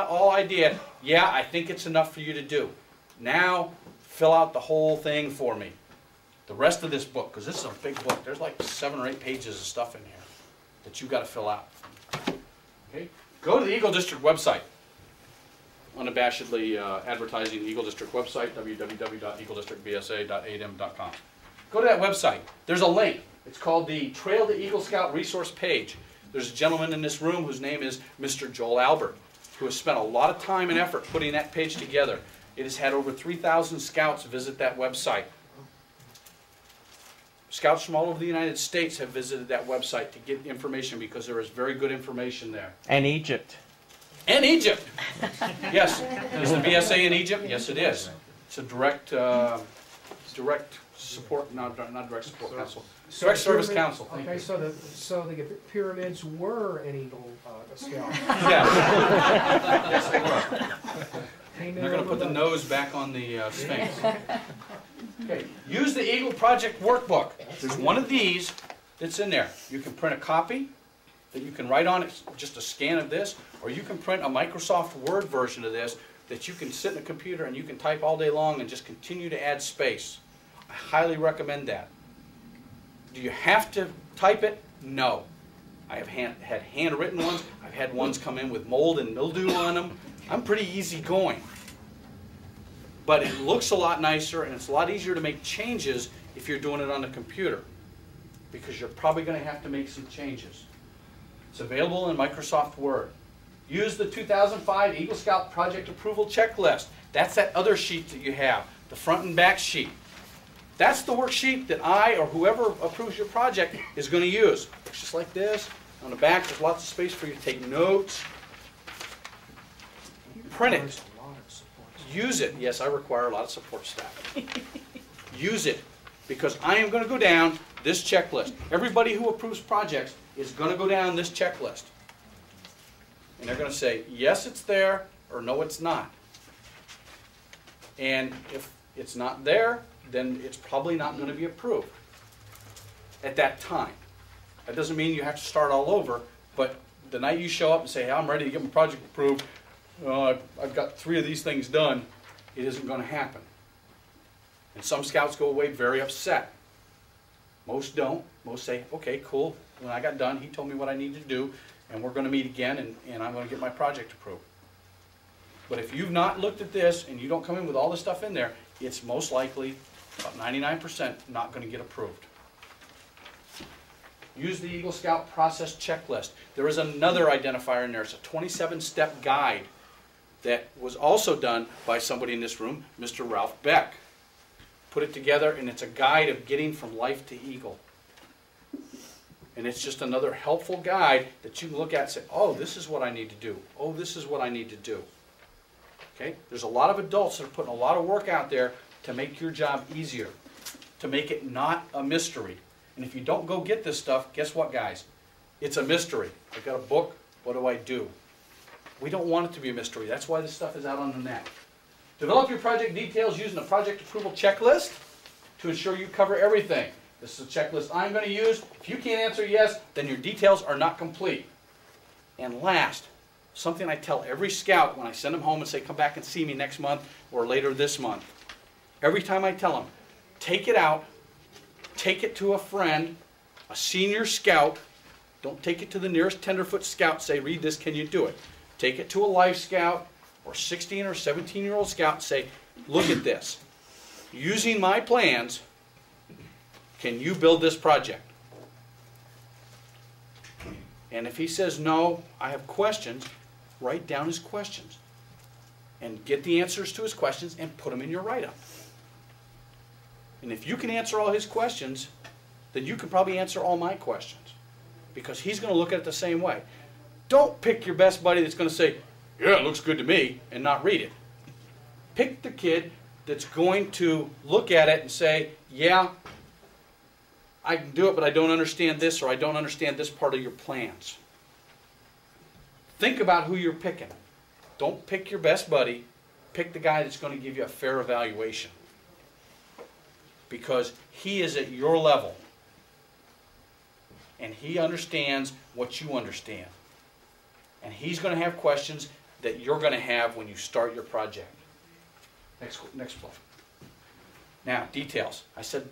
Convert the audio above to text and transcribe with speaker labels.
Speaker 1: all idea, yeah, I think it's enough for you to do. Now, fill out the whole thing for me. The rest of this book, because this is a big book. There's like 7 or 8 pages of stuff in here that you've got to fill out. Okay? Go to the Eagle District website. Unabashedly advertising the Eagle District website, www.eagledistrictbsa.adm.com. Go to that website. There's a link. It's called the Trail to Eagle Scout resource page. There's a gentleman in this room whose name is Mr. Joel Albert, who has spent a lot of time and effort putting that page together. It has had over 3,000 scouts visit that website. Scouts from all over the United States have visited that website to get information because there is very good information there.
Speaker 2: And Egypt.
Speaker 1: And Egypt! Yes. Is the BSA in Egypt? Yes, it is. It's a direct support, not direct support council. Direct service council.
Speaker 3: Okay, so the pyramids were an Eagle Scout.
Speaker 1: Yes. Yes, they were. They're going to put the nose back on the Sphinx. Okay. Use the Eagle Project Workbook. There's one of these that's in there. You can print a copy that you can write on it, just a scan of this, or you can print a Microsoft Word version of this that you can sit in a computer and you can type all day long and just continue to add space. I highly recommend that. Do you have to type it? No. I have had handwritten ones. I've had ones come in with mold and mildew on them. I'm pretty easygoing. But it looks a lot nicer and it's a lot easier to make changes if you're doing it on the computer, because you're probably going to have to make some changes. It's available in Microsoft Word. Use the 2005 Eagle Scout Project Approval Checklist. That's that other sheet that you have, the front and back sheet. That's the worksheet that I or whoever approves your project is going to use. It's just like this. On the back, there's lots of space for you to take notes. Print it. Use it. Yes, I require a lot of support staff. Use it, because I am going to go down this checklist. Everybody who approves projects is going to go down this checklist. And they're going to say, yes, it's there, or no, it's not. And if it's not there, then it's probably not going to be approved at that time. That doesn't mean you have to start all over, but the night you show up and say, hey, I'm ready to get my project approved, I've got 3 of these things done, it isn't going to happen. And some scouts go away very upset. Most don't. Most say, okay, cool. When I got done, he told me what I needed to do, and we're going to meet again, and I'm going to get my project approved. But if you've not looked at this, and you don't come in with all the stuff in there, it's most likely, about 99%, not going to get approved. Use the Eagle Scout process checklist. There is another identifier in there. It's a 27-step guide that was also done by somebody in this room, Mr. Ralph Beck. Put it together, and it's a guide of getting from life to Eagle. And it's just another helpful guide that you can look at and say, oh, this is what I need to do. Oh, this is what I need to do. Okay? There's a lot of adults that are putting a lot of work out there to make your job easier, to make it not a mystery. And if you don't go get this stuff, guess what, guys? It's a mystery. I've got a book. What do I do? We don't want it to be a mystery. That's why this stuff is out on the net. Develop your project details using a project approval checklist to ensure you cover everything. This is a checklist I'm going to use. If you can't answer yes, then your details are not complete. And last, something I tell every scout when I send them home and say, come back and see me next month or later this month. Every time I tell them, take it out, take it to a friend, a senior scout. Don't take it to the nearest tenderfoot scout. Say, read this, can you do it? Take it to a life scout or 16 or 17-year-old scout and say, look at this. Using my plans, can you build this project? And if he says, no, I have questions, write down his questions. And get the answers to his questions and put them in your write-up. And if you can answer all his questions, then you can probably answer all my questions, because he's going to look at it the same way. Don't pick your best buddy that's going to say, yeah, it looks good to me, and not read it. Pick the kid that's going to look at it and say, yeah, I can do it, but I don't understand this, or I don't understand this part of your plans. Think about who you're picking. Don't pick your best buddy. Pick the guy that's going to give you a fair evaluation, because he is at your level, and he understands what you understand. And he's going to have questions that you're going to have when you start your project. Next slide. Now, details. I said